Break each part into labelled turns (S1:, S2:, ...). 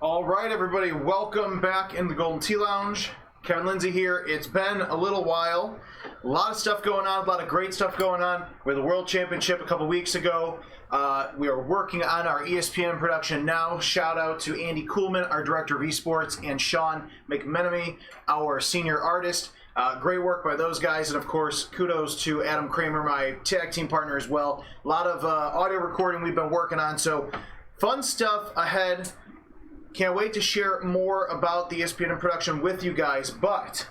S1: All right, everybody, welcome back in the Golden Tea Lounge. Kevin Lindsay here. It's been a little while. A lot of stuff going on, a lot of great stuff going on. We had the World Championship a couple weeks ago. We are working on our ESPN production now. Shout out to Andy Kuhlman, our director of esports, and Sean McMenemy, our senior artist. Great work by those guys, and of course, kudos to Adam Kramer, my tag team partner as well. A lot of audio recording we've been working on, so fun stuff ahead. Can't wait to share more about the ESPN production with you guys, but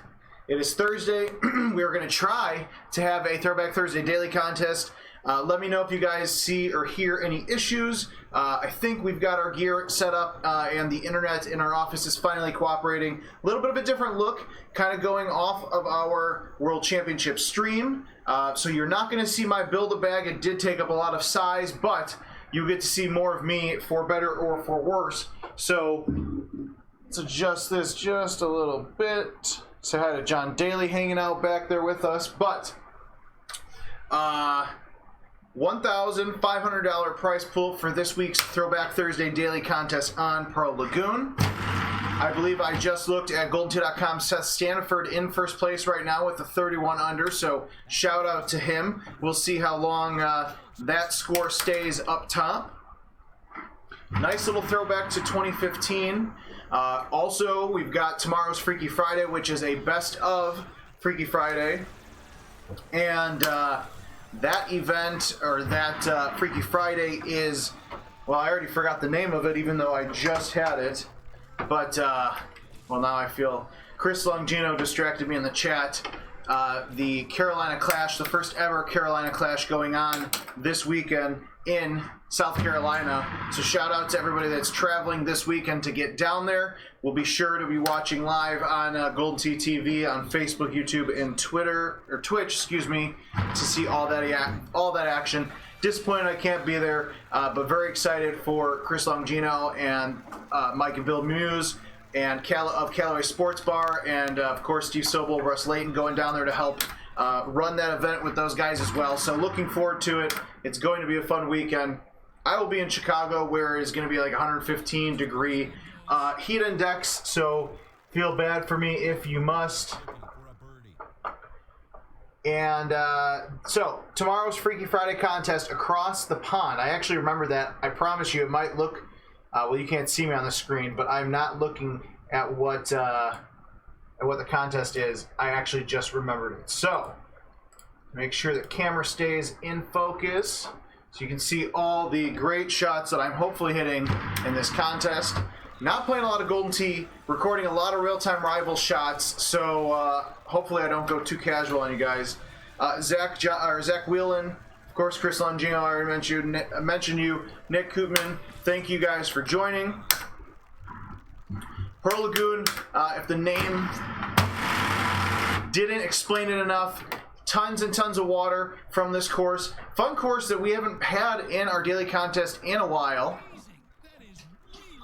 S1: it is Thursday. We are going to try to have a Throwback Thursday daily contest. Let me know if you guys see or hear any issues. I think we've got our gear set up and the internet in our office is finally cooperating. A little bit of a different look, kind of going off of our World Championship stream. So you're not going to see my Build-A-Bag. It did take up a lot of size, but you get to see more of me for better or for worse. So let's adjust this just a little bit. Say hi to John Daly hanging out back there with us. But $1,500 prize pool for this week's Throwback Thursday daily contest on Pro Lagoon. I believe I just looked at GoldenTea.com. Seth Stanford in first place right now with a 31 under, so shout out to him. We'll see how long that score stays up top. Nice little throwback to 2015. Also, we've got tomorrow's Freaky Friday, which is a best of Freaky Friday. And that event, or that Freaky Friday is, well, I already forgot the name of it, even though I just had it. But, well, now I feel Chris Longino distracted me in the chat. The Carolina Clash, the first ever Carolina Clash going on this weekend in South Carolina. So shout out to everybody that's traveling this weekend to get down there. We'll be sure to be watching live on Golden Tea TV on Facebook, YouTube, and Twitter, or Twitch, excuse me, to see all that action. Disappointed I can't be there, but very excited for Chris Longino and Mike and Bill Muse and of Callaway Sports Bar, and of course Steve Sobel, Russ Layton going down there to help run that event with those guys as well. So looking forward to it. It's going to be a fun weekend. I will be in Chicago where it's going to be like 115 degree heat index, so feel bad for me if you must. And so tomorrow's Freaky Friday contest across the pond. I actually remember that. I promise you it might look, well, you can't see me on the screen, but I'm not looking at what the contest is. I actually just remembered it. So make sure the camera stays in focus so you can see all the great shots that I'm hopefully hitting in this contest. Not playing a lot of Golden Tea, recording a lot of real-time rival shots, so hopefully I don't go too casual on you guys. Zach Whelan, of course, Chris Longino, I already mentioned you, Nick Koopman, thank you guys for joining. Pearl Lagoon, if the name didn't explain it enough, tons and tons of water from this course. Fun course that we haven't had in our daily contest in a while.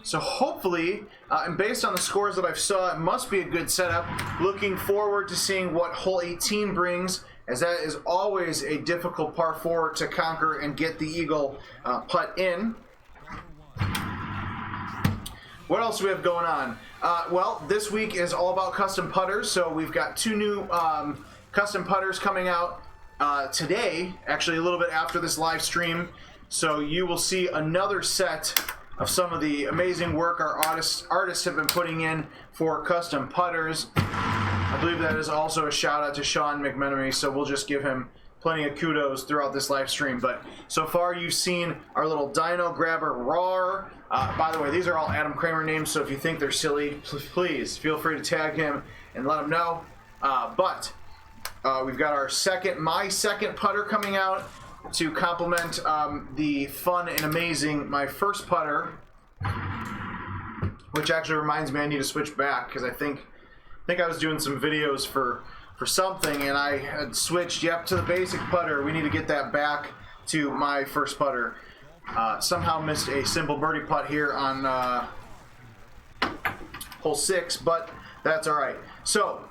S1: So hopefully, and based on the scores that I've saw, it must be a good setup. Looking forward to seeing what hole 18 brings, as that is always a difficult par 4 to conquer and get the eagle putt in. What else do we have going on? Well, this week is all about custom putters, so we've got two new custom putters coming out today, actually a little bit after this live stream. So you will see another set of some of the amazing work our artists have been putting in for custom putters. I believe that is also a shout out to Sean McMenemy, so we'll just give him plenty of kudos throughout this live stream. But so far you've seen our little Dino Grabber Roar. By the way, these are all Adam Kramer names, so if you think they're silly, please feel free to tag him and let him know. But we've got my second putter coming out to complement the fun and amazing my first putter, which actually reminds me I need to switch back because I think I was doing some videos for something and I had switched to the basic putter. We need to get that back to my first putter. Somehow missed a simple birdie putt here on hole 6, but that's all right. So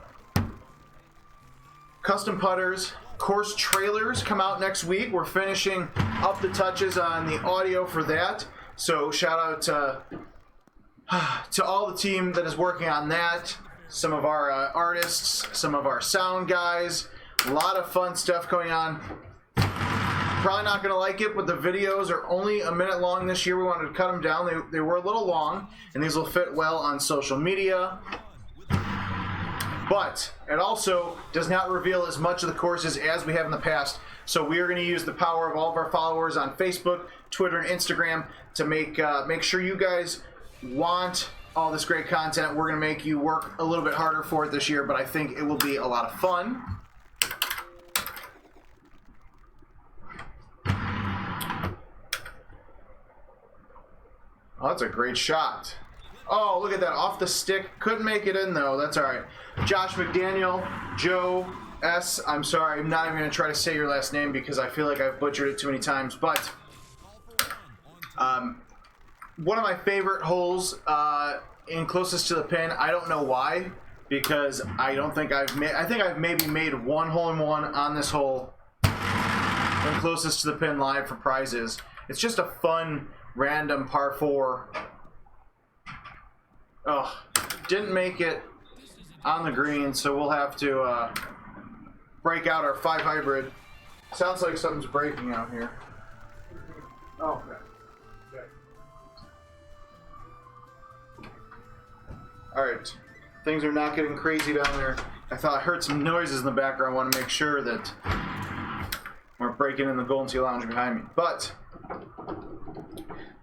S1: custom putters, course trailers come out next week. We're finishing up the touches on the audio for that. So shout out to to all the team that is working on that, some of our artists, some of our sound guys, a lot of fun stuff going on. Probably not going to like it, but the videos are only a minute long this year. We wanted to cut them down. They were a little long, and these will fit well on social media. But it also does not reveal as much of the courses as we have in the past. So we are going to use the power of all of our followers on Facebook, Twitter, and Instagram to make sure you guys want all this great content. We're going to make you work a little bit harder for it this year, but I think it will be a lot of fun. Oh, that's a great shot. Oh, look at that. Off the stick. Couldn't make it in, though. That's all right. Josh McDaniel, Joe S. I'm sorry. I'm not even going to try to say your last name because I feel like I've butchered it too many times. But one of my favorite holes in closest to the pin. I don't know why, because I don't think I've made. I think I've maybe made one hole-in-one on this hole in closest to the pin live for prizes. It's just a fun, random par 4. Oh, didn't make it on the green, so we'll have to break out our 5 hybrid. Sounds like something's breaking out here. Oh, okay. Alright, things are not getting crazy down there. I thought I heard some noises in the background. I want to make sure that we're breaking in the Golden Tee Lounge behind me. But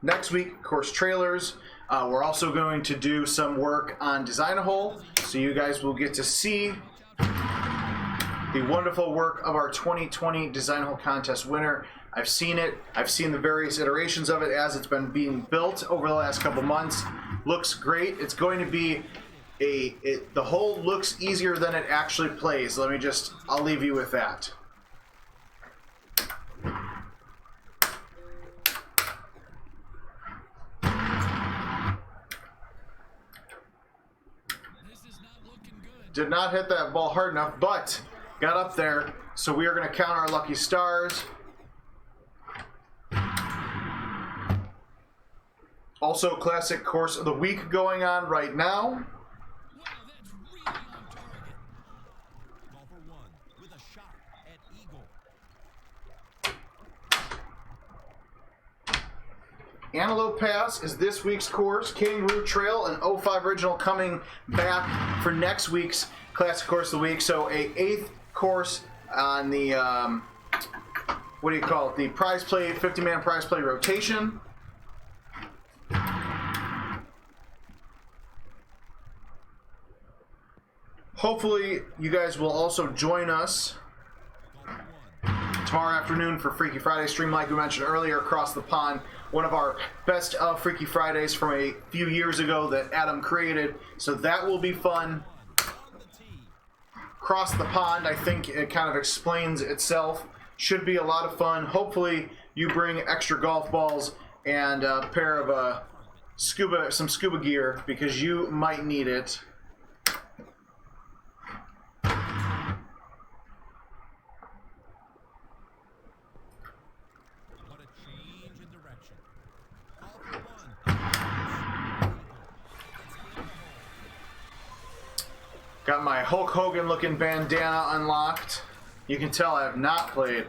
S1: next week, of course, trailers. We're also going to do some work on Design a Hole, so you guys will get to see the wonderful work of our 2020 Design a Hole contest winner. I've seen it. I've seen the various iterations of it as it's been being built over the last couple months. Looks great. It's going to be the hole looks easier than it actually plays. I'll leave you with that. Did not hit that ball hard enough, but got up there. So we are going to count our lucky stars. Also, classic course of the week going on right now. Antelope Pass is this week's course. Kangaroo Trail and 05 Original coming back for next week's classic course of the week. So a 8th course on the what do you call it? The prize play, 50-man prize play rotation. Hopefully, you guys will also join us tomorrow afternoon for Freaky Friday stream, like we mentioned earlier, across the pond. One of our best of Freaky Fridays from a few years ago that Adam created. So that will be fun. Across the pond, I think it kind of explains itself. Should be a lot of fun. Hopefully, you bring extra golf balls and a pair of some scuba gear because you might need it. Got my Hulk Hogan looking bandana unlocked. You can tell I have not played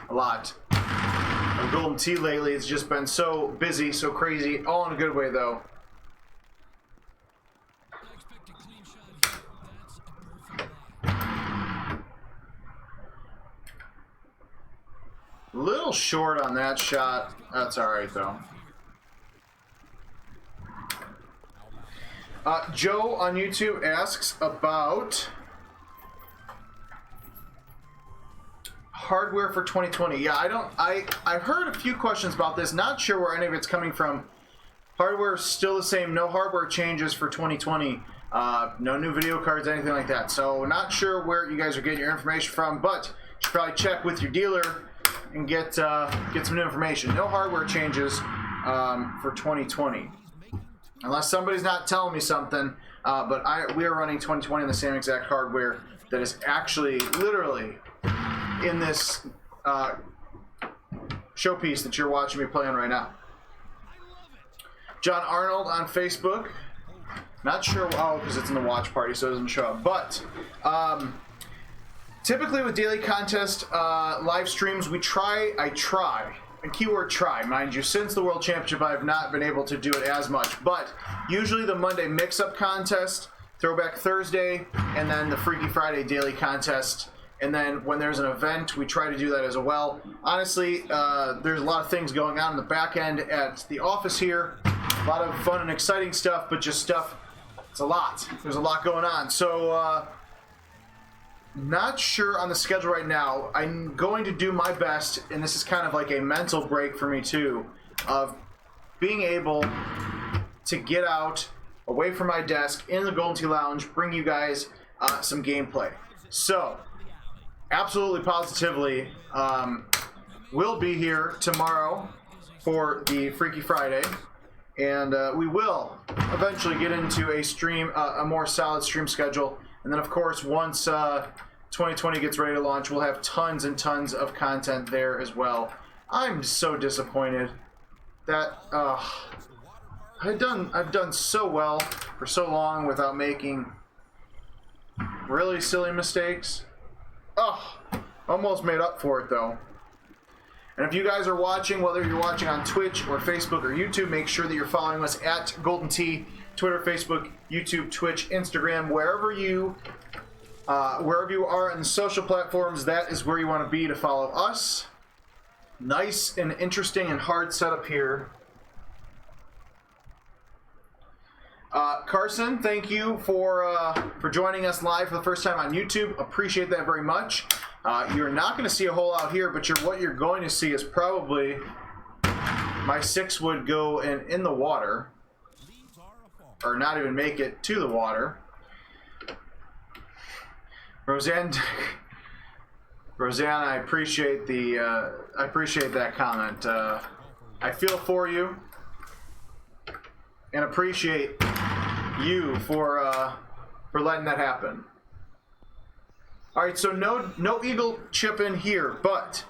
S1: a lot of Golden Tee lately. It's just been so busy, so crazy. All in a good way, though. Little short on that shot. That's all right, though. Joe on YouTube asks about hardware for 2020. Yeah, I've heard a few questions about this. Not sure where any of it's coming from. Hardware is still the same. No hardware changes for 2020. No new video cards, anything like that. So not sure where you guys are getting your information from, but you should probably check with your dealer and get some new information. No hardware changes for 2020. Unless somebody's not telling me something, but we are running 2020 in the same exact hardware that is actually literally in this showpiece that you're watching me play on right now. John Arnold on Facebook. Not sure, because it's in the watch party, so it doesn't show up. But typically with daily contest live streams, I try, and keyword try, mind you, since the World Championship, I have not been able to do it as much. But usually the Monday mix-up contest, Throwback Thursday, and then the Freaky Friday daily contest. And then when there's an event, we try to do that as well. Honestly, there's a lot of things going on in the back end at the office here. A lot of fun and exciting stuff, but just stuff, it's a lot. There's a lot going on. So, not sure on the schedule right now. I'm going to do my best, and this is kind of like a mental break for me too, of being able to get out, away from my desk, in the Golden Tee Lounge, bring you guys some gameplay. So, absolutely positively, we'll be here tomorrow for the Freaky Friday, and we will eventually get into a stream, a more solid stream schedule. And then, of course, once 2020 gets ready to launch, we'll have tons and tons of content there as well. I'm so disappointed that I've done so well for so long without making really silly mistakes. Almost made up for it though. And if you guys are watching, whether you're watching on Twitch or Facebook or YouTube, make sure that you're following us at Golden Tee, Twitter, Facebook, YouTube, Twitch, Instagram, wherever you are in the social platforms. That is where you want to be to follow us. Nice and interesting and hard setup here. Carson, thank you for joining us live for the first time on YouTube. Appreciate that very much. You're not going to see a hole out here, but what you're going to see is probably my 6-wood go in the water, or not even make it to the water. Roseanne, I appreciate that comment. I feel for you and appreciate you for letting that happen. All right, so no eagle chip in here, but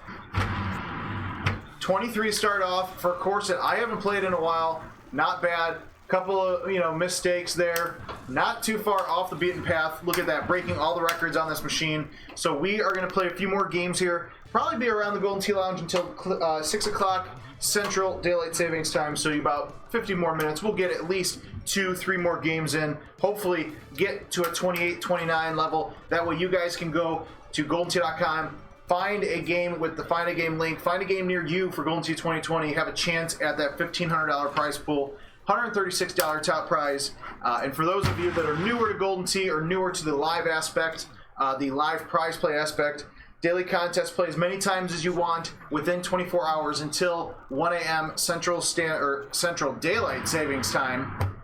S1: 23 start off for a course that I haven't played in a while. Not bad. Couple of mistakes there. Not too far off the beaten path. Look at that, breaking all the records on this machine. So we are going to play a few more games here. Probably be around the Golden Tee Lounge until 6 o'clock Central Daylight Savings Time. So about 50 more minutes. We'll get at least 2-3 more games in. Hopefully get to a 28-29 level. That way you guys can go to GoldenTee.com, find a game with the Find a Game link, find a game near you for Golden Tee 2020, have a chance at that $1,500 prize pool, $136 top prize. And for those of you that are newer to Golden Tee or newer to the live aspect, the live prize play aspect, daily contest play as many times as you want within 24 hours until 1 a.m. Central Daylight Savings Time.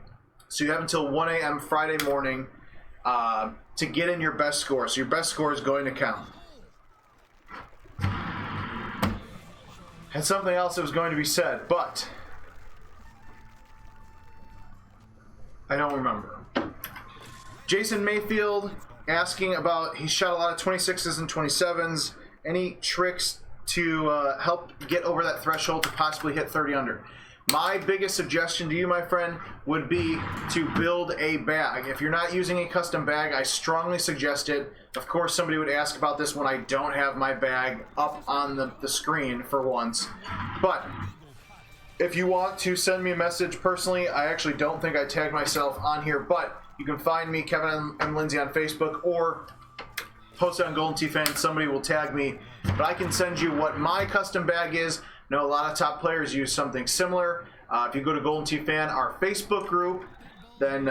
S1: So you have until 1 a.m. Friday morning to get in your best score. So your best score is going to count. And something else that was going to be said, but I don't remember. Jason Mayfield asking about, he shot a lot of 26s and 27s. Any tricks to help get over that threshold to possibly hit 30 under? My biggest suggestion to you, my friend, would be to build a bag. If you're not using a custom bag, I strongly suggest it. Of course, somebody would ask about this when I don't have my bag up on the screen for once. But if you want to send me a message personally, I actually don't think I tagged myself on here, but you can find me, Kevin and Lindsay, on Facebook, or post it on Golden Tee Fan. Somebody will tag me. But I can send you what my custom bag is. I know a lot of top players use something similar. If you go to Golden Tee Fan, our Facebook group, then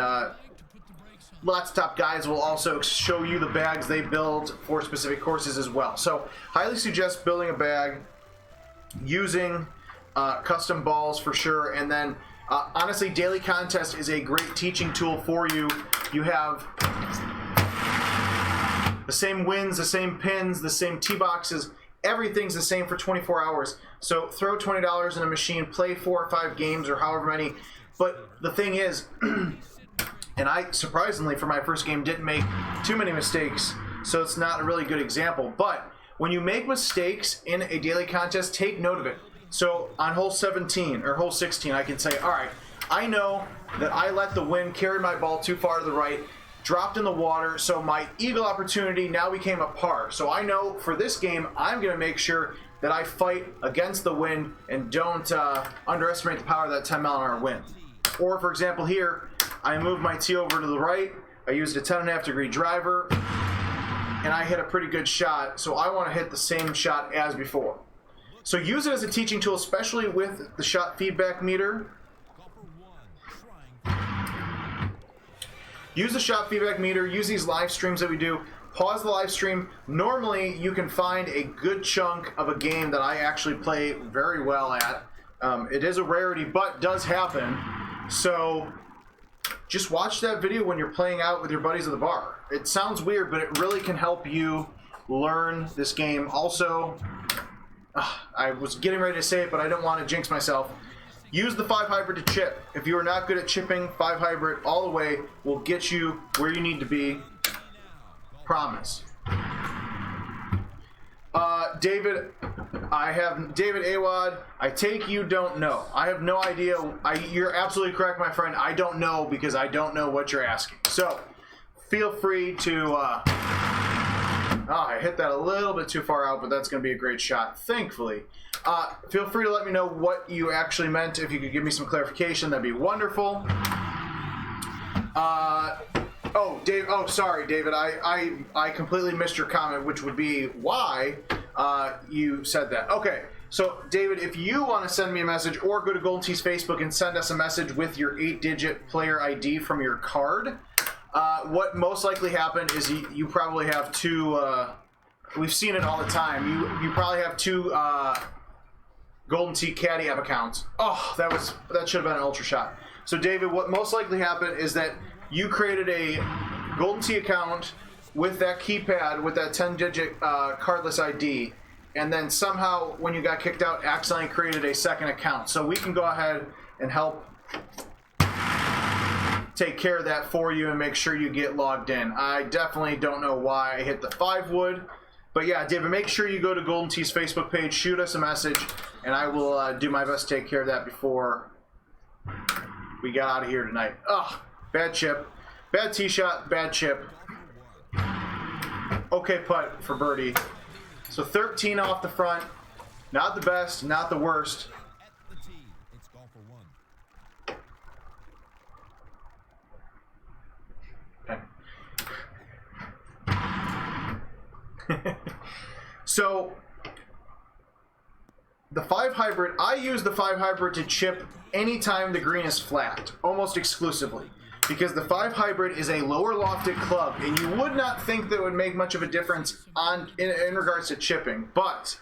S1: lots of top guys will also show you the bags they build for specific courses as well. So highly suggest building a bag, using custom balls for sure, and then honestly, daily contest is a great teaching tool for you. You have the same wins, the same pins, the same tee boxes. Everything's the same for 24 hours. So throw $20 in a machine, play 4 or 5 games or however many. But the thing is, and I surprisingly for my first game didn't make too many mistakes, so it's not a really good example. But when you make mistakes in a daily contest, take note of it. So on hole 17 or hole 16, I can say, all right, I know that I let the wind carry my ball too far to the right, dropped in the water, so my eagle opportunity now became a par. So I know for this game, I'm going to make sure that I fight against the wind and don't underestimate the power of that 10-mile-an-hour wind. Or, for example, here, I moved my tee over to the right, I used a 10.5-degree driver, and I hit a pretty good shot, so I want to hit the same shot as before. So use it as a teaching tool, especially with the shot feedback meter. Use the shot feedback meter, use these live streams that we do. Pause the live stream. Normally, you can find a good chunk of a game that I actually play very well at. It is a rarity, but does happen. So just watch that video when you're playing out with your buddies at the bar. It sounds weird, but it really can help you learn this game. Also, I was getting ready to say it, but I don't want to jinx myself. Use the 5 hybrid to chip. If you are not good at chipping, 5 hybrid all the way will get you where you need to be. Promise. David Awad, I take you don't know. I have no idea. You're absolutely correct, my friend. I don't know because I don't know what you're asking. So feel free to... I hit that a little bit too far out, but that's going to be a great shot, thankfully. Feel free to let me know what you actually meant. If you could give me some clarification, that'd be wonderful. Sorry, David. I completely missed your comment, which would be why you said that. Okay, so David, if you want to send me a message or go to Golden Tee's Facebook and send us a message with your 8-digit player ID from your card, what most likely happened is you probably have two, we've seen it all the time, you probably have two Golden Tee Caddy app accounts. Oh, that should have been an ultra shot. So David, what most likely happened is that you created a Golden Tee account with that keypad, with that 10-digit cardless ID, and then somehow when you got kicked out, accidentally created a second account. So we can go ahead and help take care of that for you and make sure you get logged in. I definitely don't know why I hit the 5 wood, but yeah, David, make sure you go to Golden Tee's Facebook page, shoot us a message, and I will do my best to take care of that before we get out of here tonight. Ugh, bad chip, bad tee shot, bad chip. Okay putt for birdie. So 13 off the front, not the best, not the worst. So the 5 hybrid, I use the 5 hybrid to chip anytime the green is flat, almost exclusively, because the 5 hybrid is a lower lofted club, and you would not think that would make much of a difference in regards to chipping, but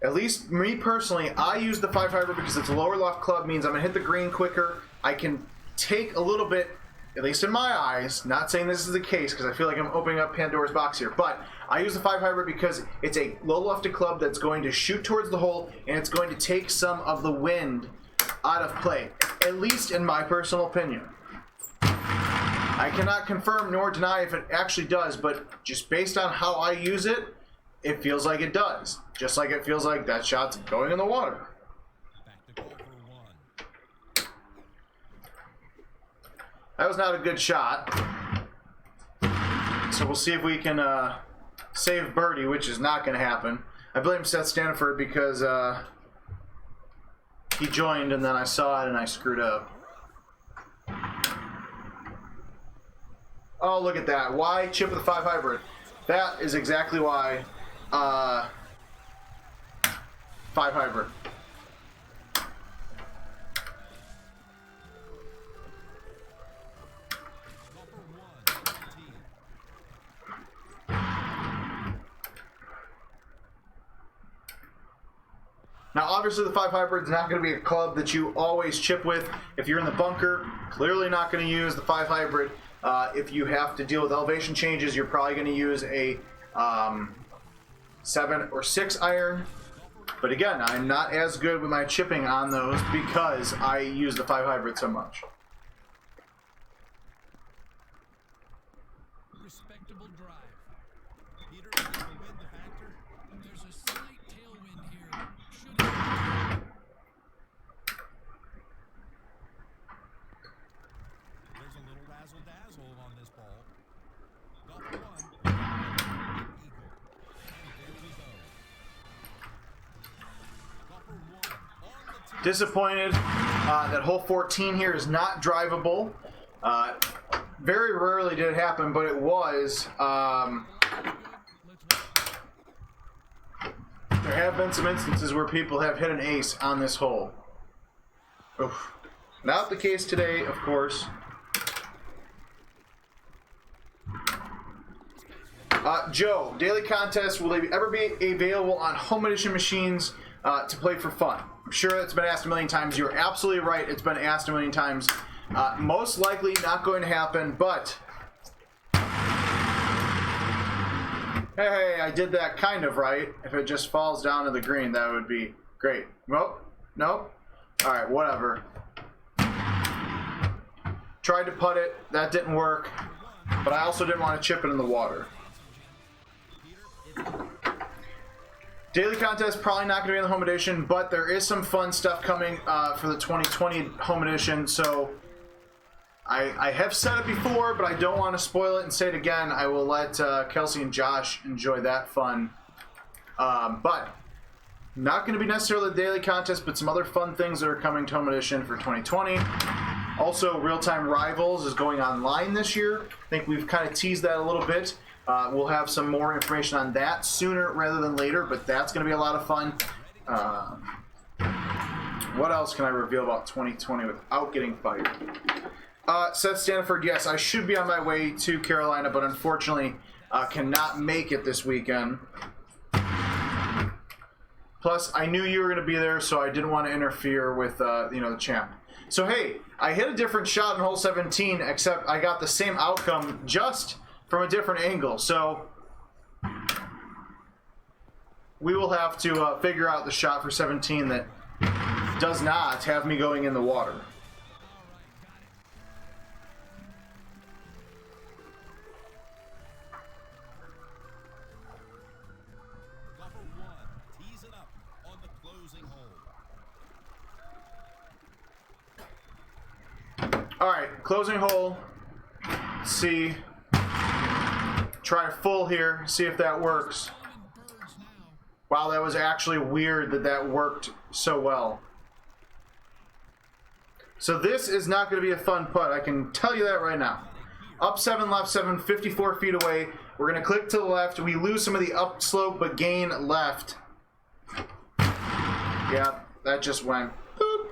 S1: at least me personally, I use the 5 hybrid because it's a lower loft club, means I'm gonna hit the green quicker. I can take a little bit, at least in my eyes, not saying this is the case because I feel like I'm opening up Pandora's box here, but I use the 5 hybrid because it's a low lofted club that's going to shoot towards the hole and it's going to take some of the wind out of play, at least in my personal opinion. I cannot confirm nor deny if it actually does, but just based on how I use it, it feels like it does. Just like it feels like that shot's going in the water. That was not a good shot. So we'll see if we can save birdie, which is not going to happen. I blame Seth Stanford because he joined and then I saw it and I screwed up. Oh, look at that. Why chip with the 5 hybrid? That is exactly why 5 hybrid. Now, obviously, the 5 hybrid is not going to be a club that you always chip with. If you're in the bunker, clearly not going to use the 5 hybrid. If you have to deal with elevation changes, you're probably going to use a 7 or 6 iron. But again, I'm not as good with my chipping on those because I use the 5 hybrid so much.
S2: Respectable drive. Peter, with the factor, there's a slight tailwind here.
S1: Disappointed that hole 14 here is not drivable. Very rarely did it happen, but it was. There have been some instances where people have hit an ace on this hole. Oof. Not the case today, of course. Joe, daily contest, will they ever be available on home edition machines to play for fun? I'm sure it's been asked a million times. You're absolutely right. It's been asked a million times. Most likely not going to happen, but hey, I did that kind of right. If it just falls down to the green, that would be great. Nope. Nope. All right, whatever. Tried to putt it. That didn't work. But I also didn't want to chip it in the water. Daily contest, probably not going to be in the home edition, but there is some fun stuff coming for the 2020 home edition. So I have said it before, but I don't want to spoil it and say it again. I will let Kelsey and Josh enjoy that fun. But not going to be necessarily the daily contest, but some other fun things that are coming to home edition for 2020. Also, Real-Time Rivals is going online this year. I think we've kind of teased that a little bit. We'll have some more information on that sooner rather than later, but that's going to be a lot of fun. What else can I reveal about 2020 without getting fired? Seth Stanford, yes, I should be on my way to Carolina, but unfortunately cannot make it this weekend. Plus, I knew you were going to be there, so I didn't want to interfere with the champ. So, hey, I hit a different shot in hole 17, except I got the same outcome just from a different angle. So, we will have to figure out the shot for 17 that does not have me going in the water. Alright, closing hole. Let's see. Try a full here, see if that works. Wow, that was actually weird that worked so well. So this is not going to be a fun putt, I can tell you that right now. Up 7, left 7, 54 feet away. We're going to click to the left. We lose some of the upslope, but gain left. Yeah, that just went. Boop.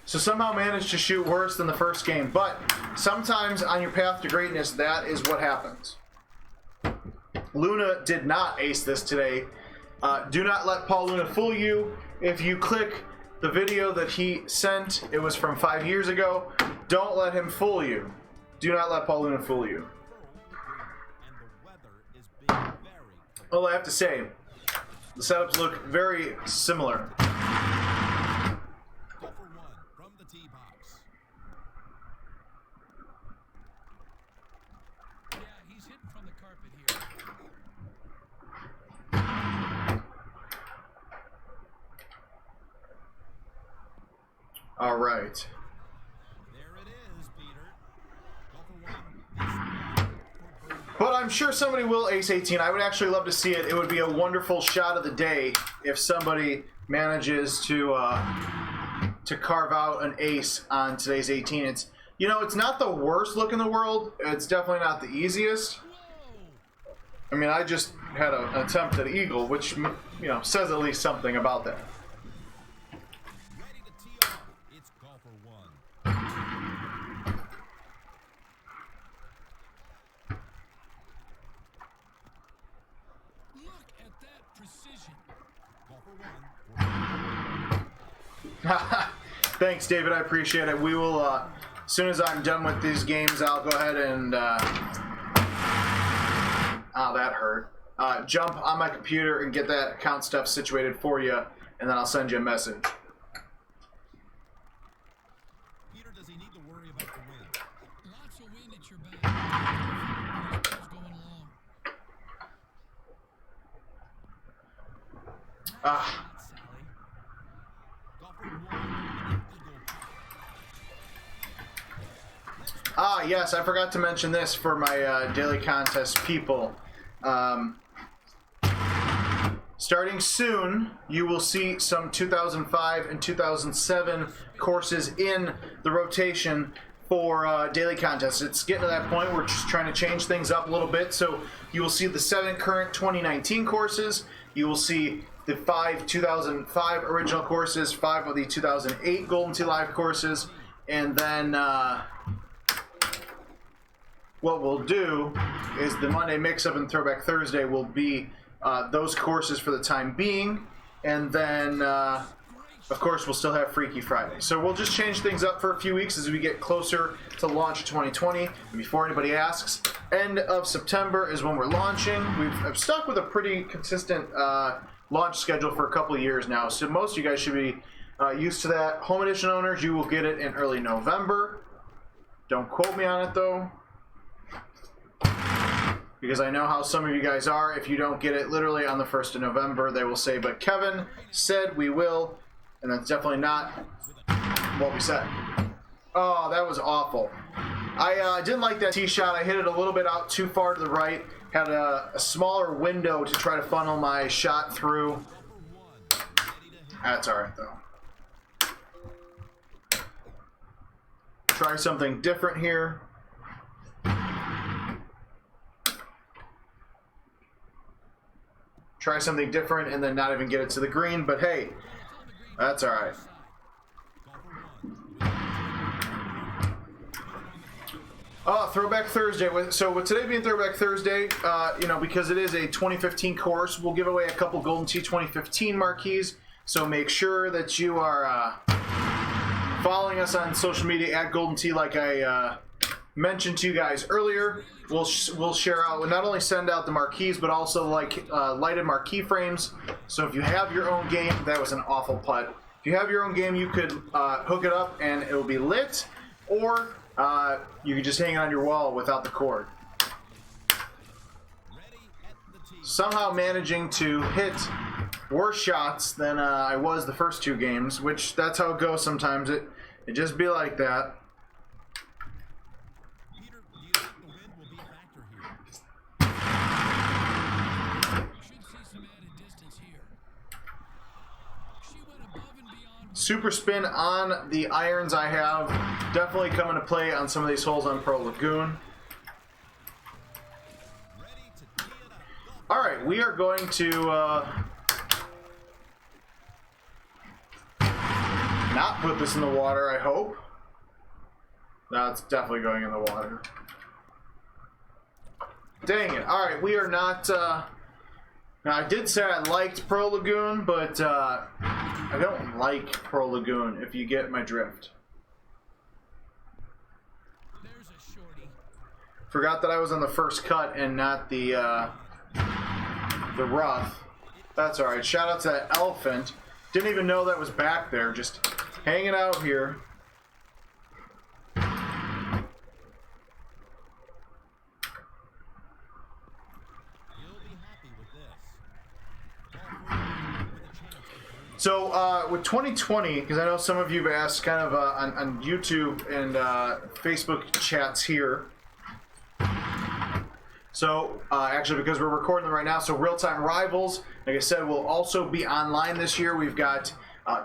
S1: So somehow managed to shoot worse than the first game. But sometimes on your path to greatness, that is what happens. Luna did not ace this today. Do not let Paul Luna fool you. If you click the video that he sent, it was from 5 years ago. Don't let him fool you. Do not let Paul Luna fool you. All I have to say, the setups look very similar. All right.
S2: There it is, Peter.
S1: But I'm sure somebody will ace 18. I would actually love to see it. It would be a wonderful shot of the day if somebody manages to carve out an ace on today's 18. It's not the worst look in the world. It's definitely not the easiest. I mean, I just had an attempt at eagle, which says at least something about that. Thanks, David. I appreciate it. We will, as soon as I'm done with these games, I'll go ahead and, that hurt. Jump on my computer and get that account stuff situated for you, and then I'll send you a message.
S2: Peter, does he need to worry about the wind? Lots of wind at your back. Going along.
S1: Yes, I forgot to mention this for my daily contest people. starting soon, you will see some 2005 and 2007 courses in the rotation for daily contests. It's getting to that point. We're just trying to change things up a little bit. So you will see the 7 current 2019 courses. You will see the 5 2005 original courses, 5 of the 2008 Golden Tee Live courses, and then what we'll do is the Monday Mix-Up and Throwback Thursday will be those courses for the time being, and then of course we'll still have Freaky Friday. So we'll just change things up for a few weeks as we get closer to launch 2020. And before anybody asks, end of September is when we're launching. I've stuck with a pretty consistent launch schedule for a couple of years now, so most of you guys should be used to that. Home Edition owners, you will get it in early November. Don't quote me on it though, because I know how some of you guys are. If you don't get it literally on the 1st of November, they will say, but Kevin said we will, and that's definitely not what we said. Oh, that was awful. I didn't like that tee shot. I hit it a little bit out too far to the right. Had a smaller window to try to funnel my shot through. That's all right, though. Try something different here. Try something different and then not even get it to the green, but hey, that's all right. Throwback Thursday. So with today being Throwback Thursday, you know, because it is a 2015 course, we'll give away a couple Golden Tee 2015 marquees. So make sure that you are following us on social media at Golden Tee, like I mentioned to you guys earlier. We'll share out. We'll not only send out the marquees, but also like lighted marquee frames. So if you have your own game, that was an awful putt. If you have your own game, you could hook it up and it will be lit, or you can just hang it on your wall without the cord. Somehow managing to hit worse shots than I was the first 2 games, which that's how it goes sometimes. It just be like that. Super spin on the irons I have. Definitely coming to play on some of these holes on Pro Lagoon. Alright, we are going to not put this in the water, I hope. No, it's definitely going in the water. Dang it. Alright, we are not... Now, I did say I liked Pro Lagoon, but I don't like Pro Lagoon, if you get my drift.
S2: There's a shorty.
S1: Forgot that I was on the first cut and not the rough. That's alright. Shout out to that elephant. Didn't even know that was back there, just hanging out here. So with 2020, because I know some of you have asked kind of on YouTube and Facebook chats here. So actually, because we're recording them right now, so Real-Time Rivals, like I said, will also be online this year. We've got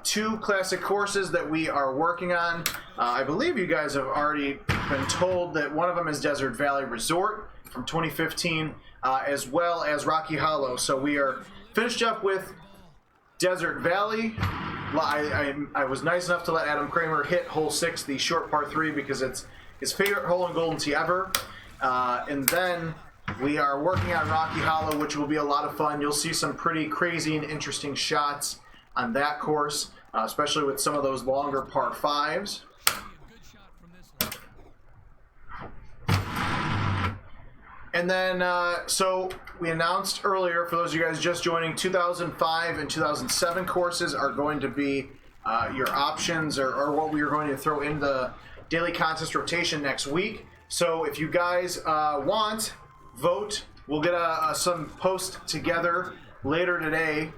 S1: 2 classic courses that we are working on. I believe you guys have already been told that one of them is Desert Valley Resort from 2015, as well as Rocky Hollow. So we are finished up with Desert Valley. I was nice enough to let Adam Kramer hit hole 6, the short par 3, because it's his favorite hole in Golden Tee ever. And then we are working on Rocky Hollow, which will be a lot of fun. You'll see some pretty crazy and interesting shots on that course, especially with some of those longer par 5s. And then, so we announced earlier, for those of you guys just joining, 2005 and 2007 courses are going to be your options, or what we are going to throw in the daily contest rotation next week. So if you guys want, vote. We'll get some post together later today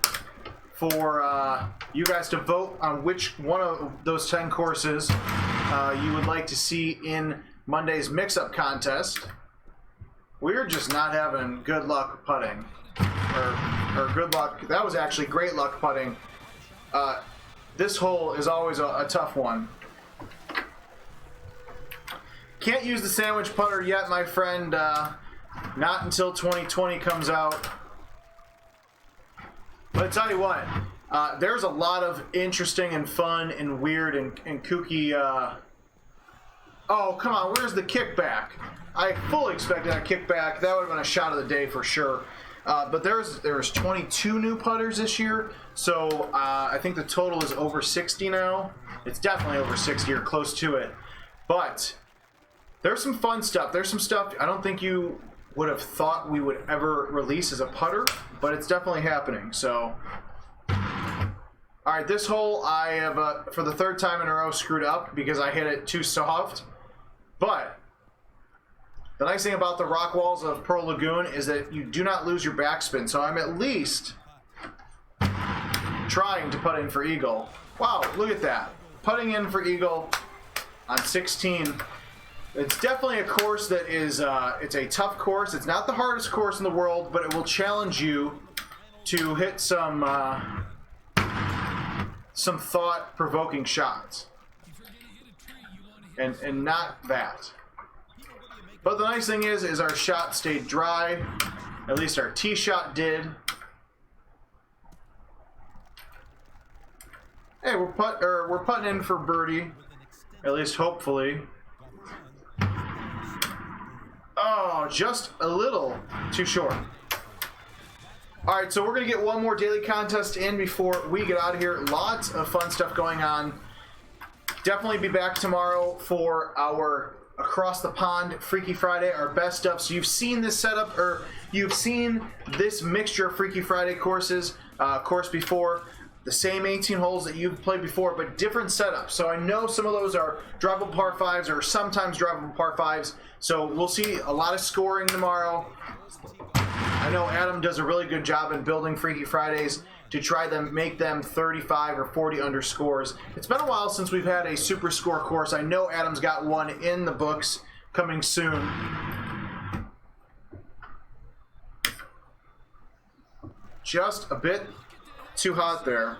S1: for you guys to vote on which one of those 10 courses you would like to see in Monday's mix-up contest. We're just not having good luck putting. or good luck. That was actually great luck putting. This hole is always a tough one. Can't use the sandwich putter yet, my friend. Not until 2020 comes out. But I tell you what, there's a lot of interesting and fun and weird and kooky. Oh, come on, where's the kickback? I fully expected a kickback. That would have been a shot of the day for sure. But there's 22 new putters this year, so I think the total is over 60 now. It's definitely over 60 or close to it. But there's some fun stuff. There's some stuff I don't think you would have thought we would ever release as a putter, but it's definitely happening. So, all right, this hole I have for the third time in a row screwed up because I hit it too soft. But the nice thing about the rock walls of Pearl Lagoon is that you do not lose your backspin. So I'm at least trying to putt in for eagle. Wow, look at that. Putting in for eagle on 16. It's definitely a course that is, it's a tough course. It's not the hardest course in the world, but it will challenge you to hit some thought-provoking shots. And not that. But the nice thing is our shot stayed dry. At least our tee shot did. Hey, we're putting in for birdie. At least hopefully. Oh, just a little too short. All right, so we're going to get one more daily contest in before we get out of here. Lots of fun stuff going on. Definitely be back tomorrow for our Across the Pond Freaky Friday, our best stuff. So you've seen this setup, or you've seen this mixture of Freaky Friday courses, course before. The same 18 holes that you've played before, but different setups. So I know some of those are drivable par 5s or sometimes drivable par 5s. So we'll see a lot of scoring tomorrow. I know Adam does a really good job in building Freaky Fridays to try to make them 35 or 40 under scores. It's been a while since we've had a super score course. I know Adam's got one in the books coming soon. Just a bit too hot there.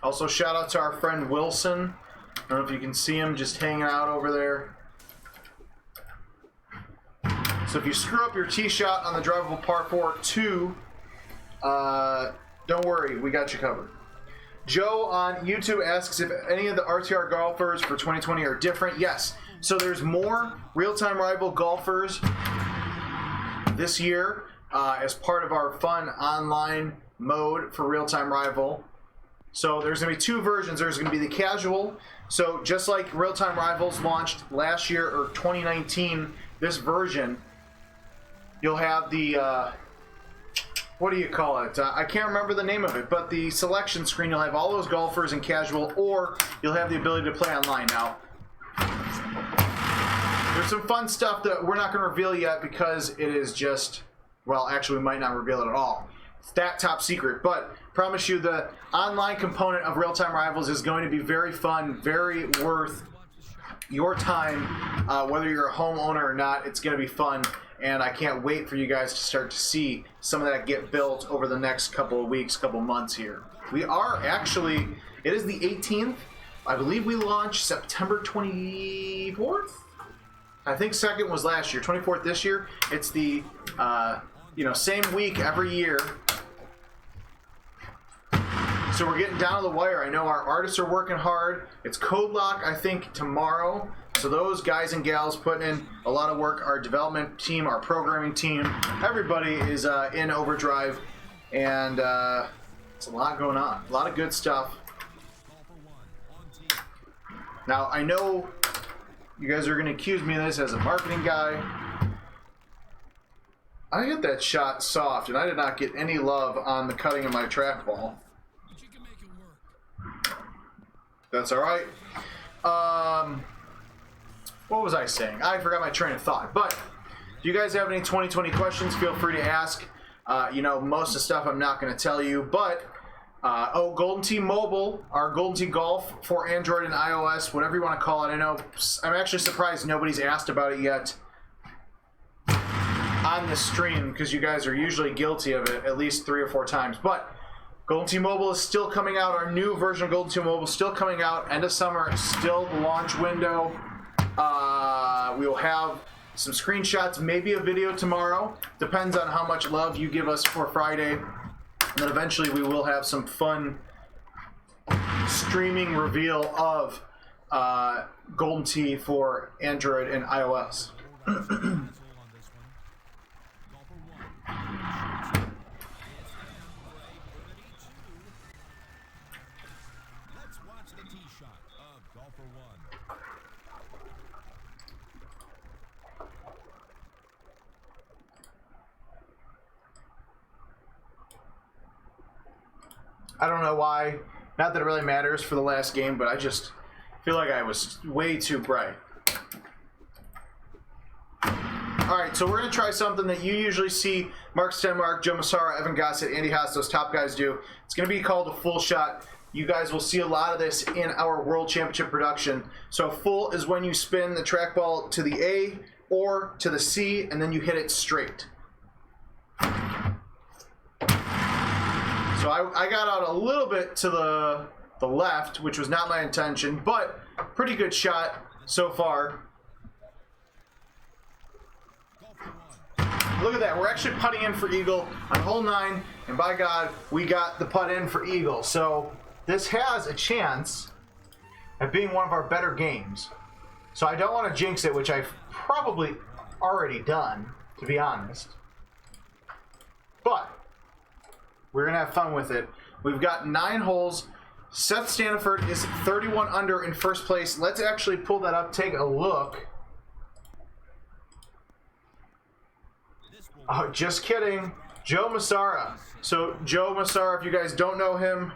S1: Also, shout out to our friend Wilson. I don't know if you can see him just hanging out over there. So if you screw up your tee shot on the drivable par 4 2, don't worry, we got you covered. Joe on YouTube asks if any of the RTR golfers for 2020 are different. Yes. So there's more real-time rival golfers this year as part of our fun online mode for real-time rival. So there's going to be two versions. There's going to be the casual. So just like real-time rivals launched last year or 2019, this version, you'll have the what do you call it? I can't remember the name of it, but the selection screen, you'll have all those golfers in casual, or you'll have the ability to play online. Now, there's some fun stuff that we're not going to reveal yet because it is just, well, actually, we might not reveal it at all. It's that top secret, but promise you the online component of Real-Time Rivals is going to be very fun, very worth your time, whether you're a homeowner or not. It's going to be fun. And I can't wait for you guys to start to see some of that get built over the next couple of weeks, couple of months here. We are actually, it is the 18th. I believe we launched September 24th. I think second was last year, 24th this year. It's the, same week every year. So we're getting down to the wire. I know our artists are working hard. It's code lock, I think, tomorrow. So those guys and gals putting in a lot of work. Our development team, our programming team, everybody is in overdrive, and it's a lot going on. A lot of good stuff. Now, I know you guys are going to accuse me of this as a marketing guy. I hit that shot soft, and I did not get any love on the cutting of my trackball.
S2: But you can make it work.
S1: That's all right. What was I saying? I forgot my train of thought. But you guys have any 2020 questions, feel free to ask. You know, most of the stuff I'm not going to tell you, but Golden Tee Mobile, our Golden Tee Golf for Android and iOS, whatever you want to call it. I know I'm actually surprised nobody's asked about it yet on the stream, because you guys are usually guilty of it at least 3 or 4 times. But Golden Tee Mobile is still coming out. Our new version of Golden Tee Mobile is still coming out. End of summer, still the launch window. We will have some screenshots, maybe a video tomorrow. Depends on how much love you give us for Friday. And then eventually we will have some fun streaming reveal of Golden Tee for Android and iOS. I don't know why. Not that it really matters for the last game, but I just feel like I was way too bright. Alright, so we're going to try something that you usually see Mark Stenmark, Joe Massara, Evan Gossett, Andy Haas, those top guys do. It's going to be called a full shot. You guys will see a lot of this in our World Championship production. So full is when you spin the trackball to the A or to the C, and then you hit it straight. So I got out a little bit to the left, which was not my intention, but pretty good shot so far. Look at that. We're actually putting in for eagle on hole 9, and by God, we got the putt in for eagle. So this has a chance of being one of our better games. So I don't want to jinx it, which I've probably already done, to be honest. But we're going to have fun with it. We've got 9 holes. Seth Stanford is 31 under in first place. Let's actually pull that up, take a look. Oh, just kidding. Joe Massara. So Joe Massara, if you guys don't know him,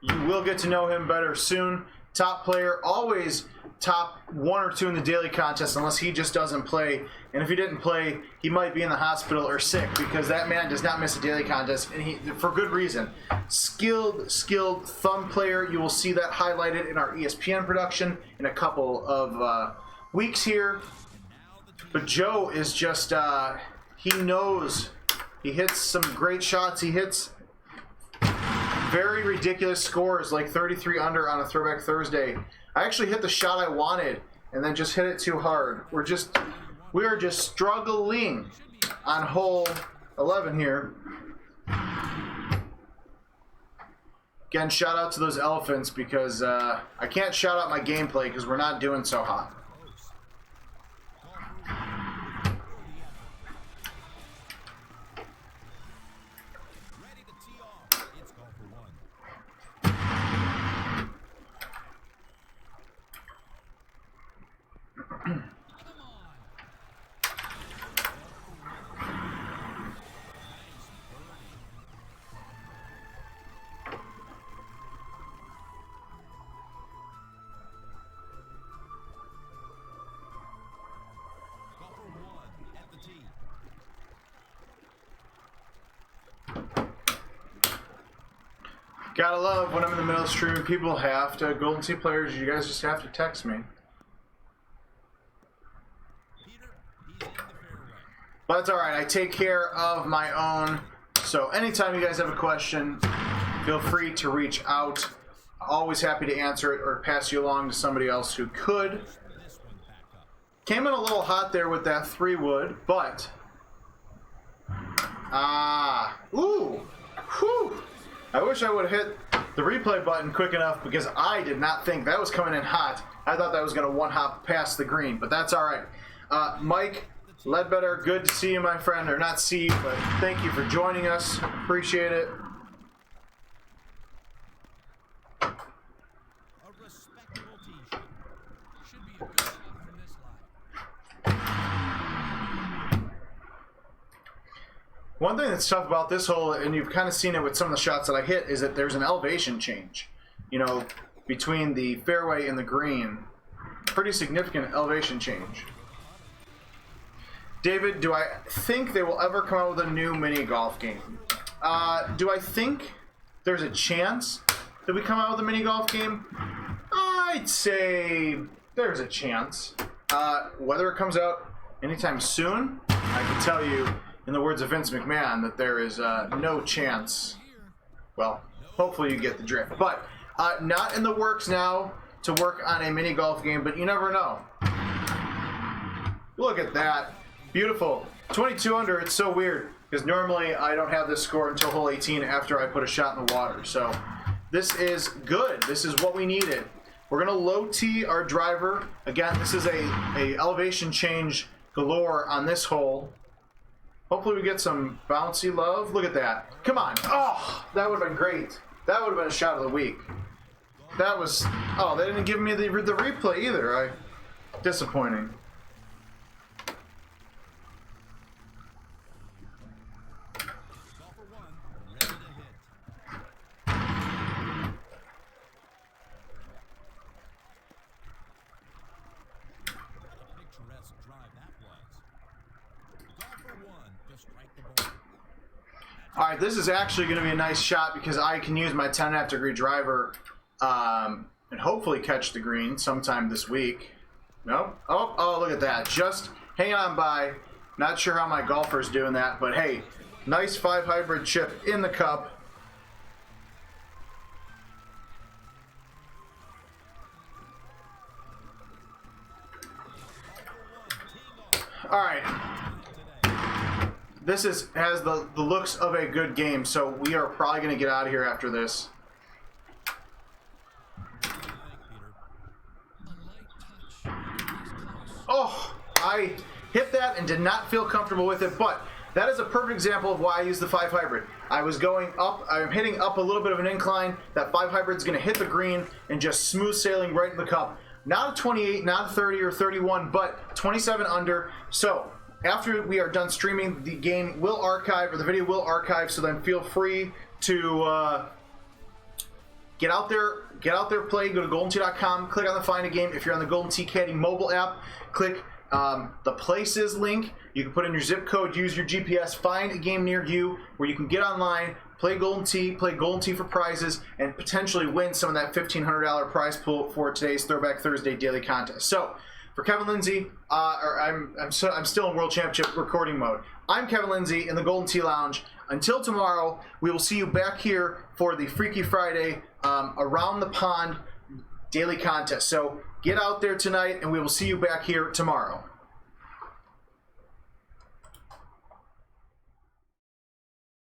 S1: you will get to know him better soon. Top player, always top 1 or 2 in the daily contest, unless he just doesn't play. And if he didn't play, he might be in the hospital or sick, because that man does not miss a daily contest, and he, for good reason. Skilled thumb player. You will see that highlighted in our ESPN production in a couple of weeks here. But Joe is just, he knows. He hits some great shots. He hits very ridiculous scores, like 33 under on a Throwback Thursday. I actually hit the shot I wanted and then just hit it too hard. We are just struggling on hole 11 here. Again, shout out to those elephants, because I can't shout out my gameplay because we're not doing so hot. Gotta love when I'm in the middle of streaming, people have to, Golden Tee players, you guys just have to text me. But that's alright, I take care of my own. So anytime you guys have a question, feel free to reach out. Always happy to answer it or pass you along to somebody else who could. Came in a little hot there with that 3-wood, but... ooh! Whew! I wish I would have hit the replay button quick enough, because I did not think that was coming in hot. I thought that was going to one-hop past the green, but that's all right. Mike Ledbetter, good to see you, my friend. Or not see you, but thank you for joining us. Appreciate it.
S2: A respectable tee. Should be a good shot from this line.
S1: One thing that's tough about this hole, and you've kind of seen it with some of the shots that I hit, is that there's an elevation change, you know, between the fairway and the green. Pretty significant elevation change. David, do I think they will ever come out with a new mini golf game? Do I think there's a chance that we come out with a mini golf game? I'd say there's a chance. Whether it comes out anytime soon, I can tell you, in the words of Vince McMahon, that there is no chance. Well, hopefully you get the drift. But not in the works now to work on a mini golf game, but you never know. Look at that. Beautiful. 22 under. It's so weird because normally I don't have this score until hole 18 after I put a shot in the water. So this is good. This is what we needed. We're going to low tee our driver. Again, this is a elevation change galore on this hole. Hopefully we get some bouncy love. Look at that. Come on. Oh, that would have been great. That would have been a shot of the week. That was... Oh, they didn't give me the replay either. Disappointing. Alright, this is actually going to be a nice shot because I can use my 10.5 degree driver and hopefully catch the green sometime this week. No? Oh, look at that. Just hanging on by. Not sure how my golfer's doing that, but hey, nice 5 hybrid chip in the cup. Alright. This has the looks of a good game, so we are probably going to get out of here after this. Oh, I hit that and did not feel comfortable with it, but that is a perfect example of why I use the 5 hybrid. I was going up, I'm hitting up a little bit of an incline. That 5 hybrid is going to hit the green and just smooth sailing right in the cup. Not a 28, not a 30 or 31, but 27 under. So after we are done streaming, the game will archive, or the video will archive, so then feel free to get out there, play, go to GoldenTee.com, click on the Find a Game. If you're on the Golden Tee Caddy mobile app, click the Places link. You can put in your zip code, use your GPS, find a game near you where you can get online, play Golden Tee for prizes, and potentially win some of that $1,500 prize pool for today's Throwback Thursday daily contest. So, for Kevin Lindsay, I'm still in World Championship recording mode. I'm Kevin Lindsay in the Golden Tee Lounge. Until tomorrow, we will see you back here for the Freaky Friday Around the Pond daily contest. So get out there tonight, and we will see you back here tomorrow.